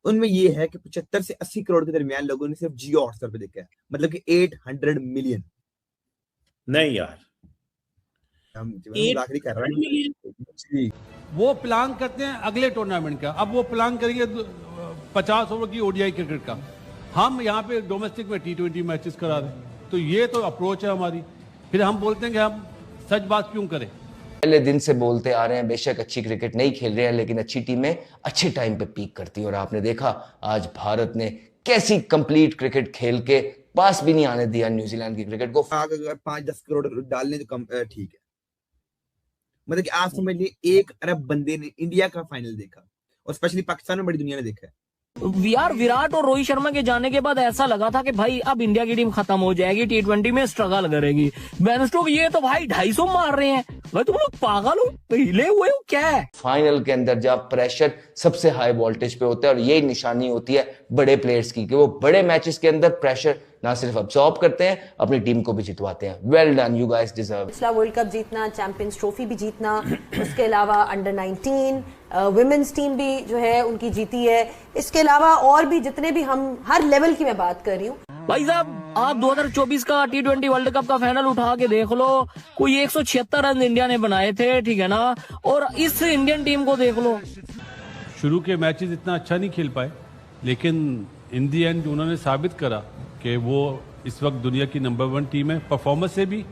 उनमें ये है कि 75 से 80 करोड़ के दरमियान लोगों ने सिर्फ जियो हॉटस्टार पे देखा है, मतलब कि 800 मिलियन। नहीं यार, हम मजाक नहीं कर रहे हैं। वो प्लान करते हैं अगले टूर्नामेंट का, अब वो प्लान करेंगे 50 ओवर की ओडीआई क्रिकेट का, हम यहाँ पे डोमेस्टिक में T20 मैचेस करा रहे हैं। तो ये तो अप्रोच है हमारी। फिर हम बोलते हैं कि हम सच बात क्यों करें। पहले दिन से बोलते आ रहे हैं बेशक अच्छी क्रिकेट नहीं खेल रहे हैं, लेकिन अच्छी टीमें अच्छे टाइम पे पीक करती हैं। और आपने देखा आज भारत ने कैसी कंप्लीट क्रिकेट खेल के पास भी नहीं आने दिया न्यूजीलैंड की क्रिकेट को। अगर 5-10 करोड़ डालने तो ठीक है, मतलब कि आप समझ लीजिए 1 अरब बंदे ने इंडिया का फाइनल देखा, और स्पेशली पाकिस्तान में बड़ी दुनिया ने देखा है। यार विराट और रोहित शर्मा के जाने के बाद ऐसा लगा था कि भाई अब इंडिया की टीम खत्म हो जाएगी, T20 में स्ट्रगल करेगी। बेन स्टोक्स ये तो भाई 250 मार रहे हैं, भाई तुम लोग पागल हो, पहले हुए हो क्या है। फाइनल के अंदर जब प्रेशर सबसे हाई वोल्टेज पे होता है, और यही निशानी होती है बड़े प्लेयर्स की कि वो बड़े मैचेस के अंदर प्रेशर ना सिर्फ अब्सॉर्ब करते हैं, अपनी टीम को भी जितवाते हैं। Well done, you guys deserve. पिछला वर्ल्ड कप जीतना, चैंपियंस ट्रॉफी भी जीतना, उसके अलावा अंडर 19 वुमेन्स टीम भी जो है उनकी जीती है। इसके अलावा और भी जितने भी, हम हर लेवल की मैं बात कर रही हूँ। भाई साहब आप 2024 का T20 वर्ल्ड कप का फाइनल उठा के देख लो, कोई 176 रन इंडिया ने बनाए थे, ठीक है ना, और इस इंडियन टीम को देख लो। शुरू के मैचेस इतना अच्छा नहीं खेल पाए, लेकिन इन दी एंड उन्होंने साबित करा कि वो इस वक्त दुनिया की नंबर 1 टीम है, परफॉर्मेंस से भी।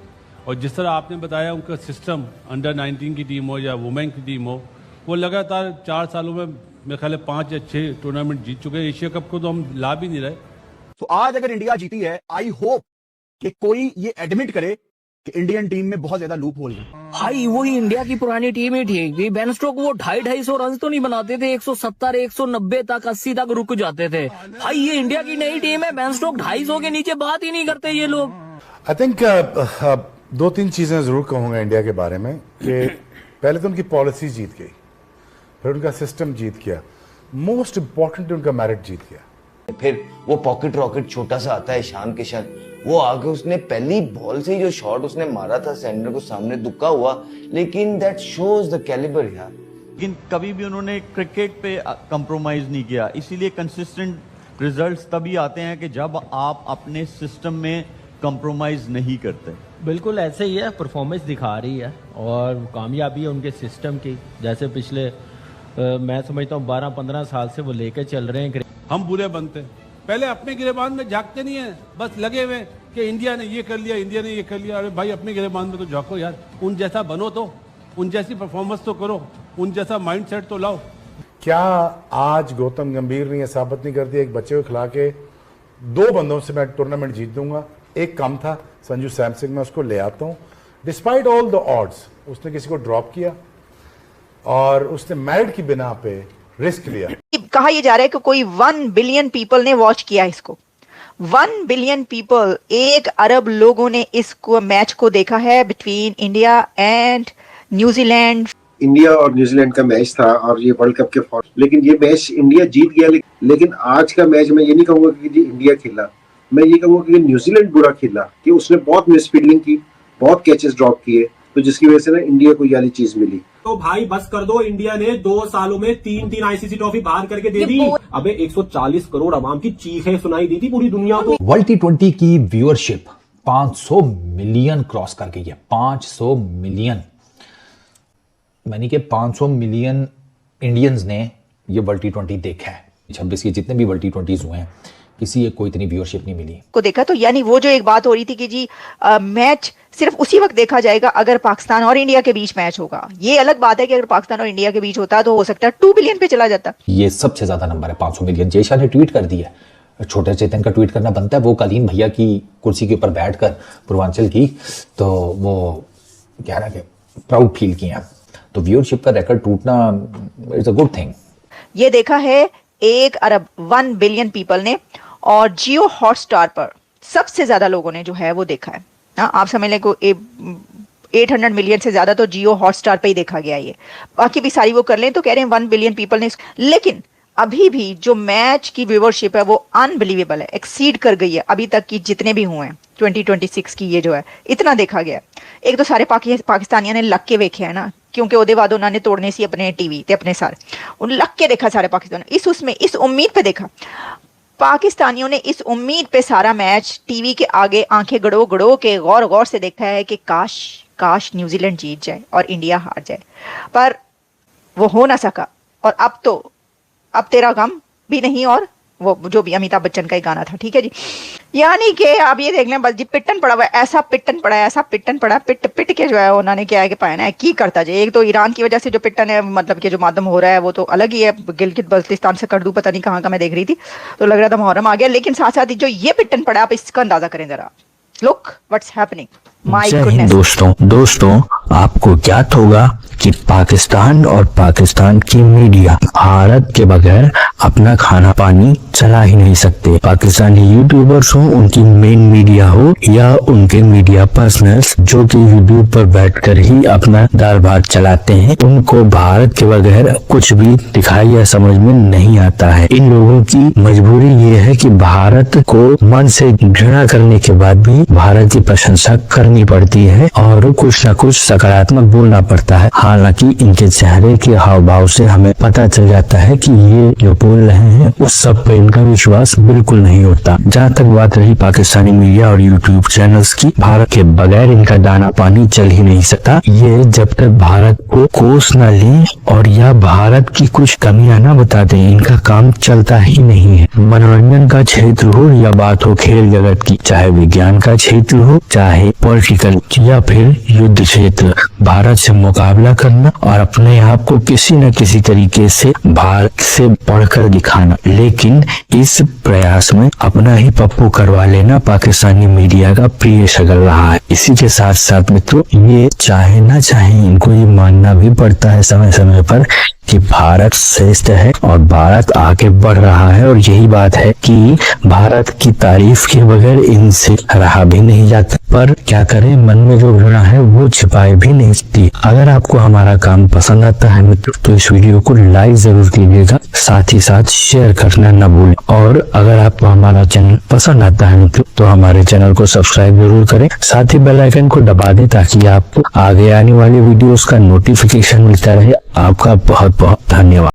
और जिस तरह आपने बताया उनका सिस्टम, अंडर 19 की टीम हो या वुमेन की टीम हो, वो लगातार 4 सालों में मेरे ख्याल 5 या 6 टूर्नामेंट जीत चुके हैं। एशिया कप को तो हम ला भी नहीं रहे। तो आज अगर इंडिया जीती है, आई होप कि कोई ये एडमिट करे कि इंडियन टीम में बहुत ज्यादा लूप होल है। भाई वही इंडिया की पुरानी टीम ही ठीक थी। बेन स्टोक्स वो 250 रन तो नहीं बनाते थे, 170, 190 तक, 80 तक रुक जाते थे। भाई ये इंडिया की नई टीम है, बेन स्टोक्स 250 के नीचे बात ही नहीं करते ये लोग। आई थिंक 2-3 चीजें जरूर कहूंगा इंडिया के बारे में कि पहले तो उनकी पॉलिसी जीत गई, फिर उनका सिस्टम जीत गया, मोस्ट इंपॉर्टेंट उनका मेरिट जीत गया। फिर वो पॉकेट रॉकेट छोटा सा आता है ईशान किशन, वो आगे उसने पहली बॉल से ही जो शॉट उसने मारा था सेंटर को सामने, दुक्का हुआ, लेकिन दैट शोज द कैलिबर यार। लेकिन कभी भी उन्होंने क्रिकेट पे कंप्रोमाइज नहीं किया, इसीलिए कंसिस्टेंट रिजल्ट्स तभी आते हैं कि जब आप अपने सिस्टम में कंप्रोमाइज नहीं करते। बिल्कुल ऐसे ही है, परफॉर्मेंस दिखा रही है और कामयाबी है उनके सिस्टम की। जैसे पिछले मैं समझता हूँ 12-15 साल से वो लेके चल रहे हैं। हम बुरे बनते हैं, पहले अपने गिरेबान में झांकते नहीं है, बस लगे हुए कि इंडिया ने ये कर लिया, इंडिया ने ये कर लिया। अरे भाई अपने गिरेबान में तो झांको यार, उन जैसा बनो, तो उन जैसी परफॉर्मेंस तो करो, उन जैसा माइंडसेट तो लाओ। क्या आज गौतम गंभीर ने यह साबित नहीं कर दिया एक बच्चे को खिला के 2 बंदों से मैं टूर्नामेंट जीत दूंगा? एक कम था, संजू सैमसंग, मैं उसको ले आता हूं। डिस्पाइट ऑल द ऑड्स उसने किसी को ड्रॉप किया और उसने मेरिट की बिना पे रिस्क लिया। कहा यह जा रहा है कि कोई 1 बिलियन पीपल ने वॉच किया इसको। 1 बिलियन पीपल, 1 अरब लोगों ने इसको मैच को देखा है between India and New Zealand. India और न्यूजीलैंड का मैच था और ये वर्ल्ड कप के फॉर्म, लेकिन ये मैच इंडिया जीत गया। लेकिन आज का मैच मैं ये नहीं कहूंगा कि जी इंडिया खेला, मैं ये कहूंगा कि न्यूजीलैंड बुरा खेला, कि उसने बहुत मिसफील्डिंग की, बहुत कैचेस ड्रॉप किए, तो जिसकी वजह से ना इंडिया को ये वाली चीज मिली। तो भाई बस कर दो, इंडिया ने 2 सालों में 3 आईसीसी ट्रॉफी बाहर करके दे दी। अबे 140 करोड़ आवाम की चीखें सुनाई दी थी पूरी दुनिया को। वर्ल्ड T20 की व्यूअरशिप 500 मिलियन क्रॉस कर गई है। 500 मिलियन, यानी कि 500 मिलियन इंडियंस ने ये वर्ल्ड T20 देखा है। 26 के जितने भी वर्ल्ड T20s हुए हैं, किसी एक को इतनी व्यूअरशिप नहीं मिली को देखा। तो यानी वो जो एक बात हो रही थी कि जी मैच सिर्फ उसी वक्त देखा जाएगा अगर पाकिस्तान और इंडिया के बीच मैच होगा। ये अलग बात है कि अगर पाकिस्तान और इंडिया के बीच होता तो हो सकता है 2 बिलियन पे चला जाता। ये सबसे ज्यादा नंबर है, 500 मिलियन। जयशाह ने ट्वीट कर दिया, छोटे चेतन का ट्वीट करना बनता है। वो कालीन भैया की कुर्सी के ऊपर बैठकर पूर्वांचल की, तो वो कह रहा है कि प्राउड फील किया। तो व्यूअरशिप का रिकॉर्ड टूटना इट्स अ गुड थिंग। ये देखा है 1 अरब 1 बिलियन पीपल ने, और जियो हॉटस्टार पर सबसे ज्यादा लोगों ने जो है वो देखा है। आप समझ लें को 800 मिलियन से ज्यादा तो जियो हॉटस्टार पे ही देखा गया। ये बाकी भी सारी वो कर लें तो कह रहे हैं 1 बिलियन पीपल ने। लेकिन अभी भी जो मैच की व्यूअरशिप है वो अनबिलीवेबल है, एक्सीड कर गई है अभी तक की जितने भी हुए हैं 2026 की। ये जो है इतना देखा गया। एक तो सारे पाकिस्तानियों ने लग के वेखे है ना क्योंकि ਉਹਦੇ ਬਾਅਦ ਉਹਨਾਂ ਨੇ ਤੋੜਨੇ ਸੀ ਆਪਣੇ ਟੀਵੀ ਤੇ ਆਪਣੇ ਸਾਰੇ ਉਹ ਲੱਗ ਕੇ देखा सारे पाकिस्तान इस उम्मीद पे देखा पाकिस्तानियों ने इस उम्मीद पे सारा मैच टीवी के आगे आंखें गड़ो गड़ो के गौर से देखा है कि काश न्यूजीलैंड जीत जाए और इंडिया हार जाए, पर वो हो ना सका। और अब तेरा गम भी नहीं, और वो जो भी अमिताभ बच्चन का ही गाना था, ठीक है जी। यानी कि आप ये देख लें बस जी पिटन पड़ा हुआ, ऐसा पिटन पड़ा पिट के जो है उन्होंने क्या है कि पाया है की करता जाए। एक तो ईरान की वजह से जो पिटन है, मतलब कि जो मातम हो रहा है वो तो अलग ही है, गिलगित बल्तिस्तान से कर दूं पता नहीं कहाँ का मैं देख रही थी तो लग रहा था मुहर्रम आ गया, लेकिन साथ साथ जो ये पिटन पड़ा आप इसका अंदाजा करें जरा। Look what's happening, my goodness. दोस्तों आपको ज्ञात होगा कि पाकिस्तान और पाकिस्तान की मीडिया भारत के बगैर अपना खाना पानी चला ही नहीं सकते। पाकिस्तानी यूट्यूबर्स हो, उनकी मेन मीडिया हो या उनके मीडिया पर्सनल्स जो कि यूट्यूब पर बैठकर ही अपना दाल भात चलाते हैं, उनको भारत के बगैर कुछ भी दिखाई या समझ में नहीं आता है। इन लोगों की मजबूरी ये है कि भारत को मन से घृणा करने के बाद भी भारत की प्रशंसा करनी पड़ती है और कुछ न कुछ सकारात्मक बोलना पड़ता है। हालांकि इनके चेहरे के हाव भाव से हमें पता चल जाता है कि ये जो बोल रहे हैं उस सब पे इनका विश्वास बिल्कुल नहीं होता। जहाँ तक बात रही पाकिस्तानी मीडिया और यूट्यूब चैनल्स की, भारत के बगैर इनका दाना पानी चल ही नहीं सकता। ये जब तक भारत को कोस न लें और या भारत की कुछ कमियां न बता दें, इनका काम चलता ही नहीं है। मनोरंजन का क्षेत्र हो या बात हो खेल जगत की, चाहे विज्ञान का क्षेत्र हो, चाहे पॉलिटिकल या फिर युद्ध क्षेत्र, भारत से मुकाबला करना और अपने आप को किसी न किसी तरीके से भारत से बढ़कर दिखाना, लेकिन इस प्रयास में अपना ही पप्पू करवा लेना पाकिस्तानी मीडिया का प्रिय शगल रहा है। इसी के साथ साथ मित्रों, ये चाहे ना चाहे इनको ये मानना भी पड़ता है समय समय पर कि भारत श्रेष्ठ है और भारत आगे बढ़ रहा है, और यही बात है कि भारत की तारीफ के बगैर इनसे रहा भी नहीं जाता। पर क्या करें, मन में जो घृणा है वो छिपाए भी नहीं सकती। अगर आपको हमारा काम पसंद आता है मित्रों तो इस वीडियो को लाइक जरूर कीजिएगा, साथ ही साथ शेयर करना न भूलें। और अगर आपको हमारा चैनल पसंद आता है मित्रों तो हमारे चैनल को सब्सक्राइब जरूर करें, साथ ही बेल आइकन को दबा दें ताकि आपको आगे आने वाली वीडियोस का नोटिफिकेशन मिलता रहे। आपका बहुत बहुत धन्यवाद।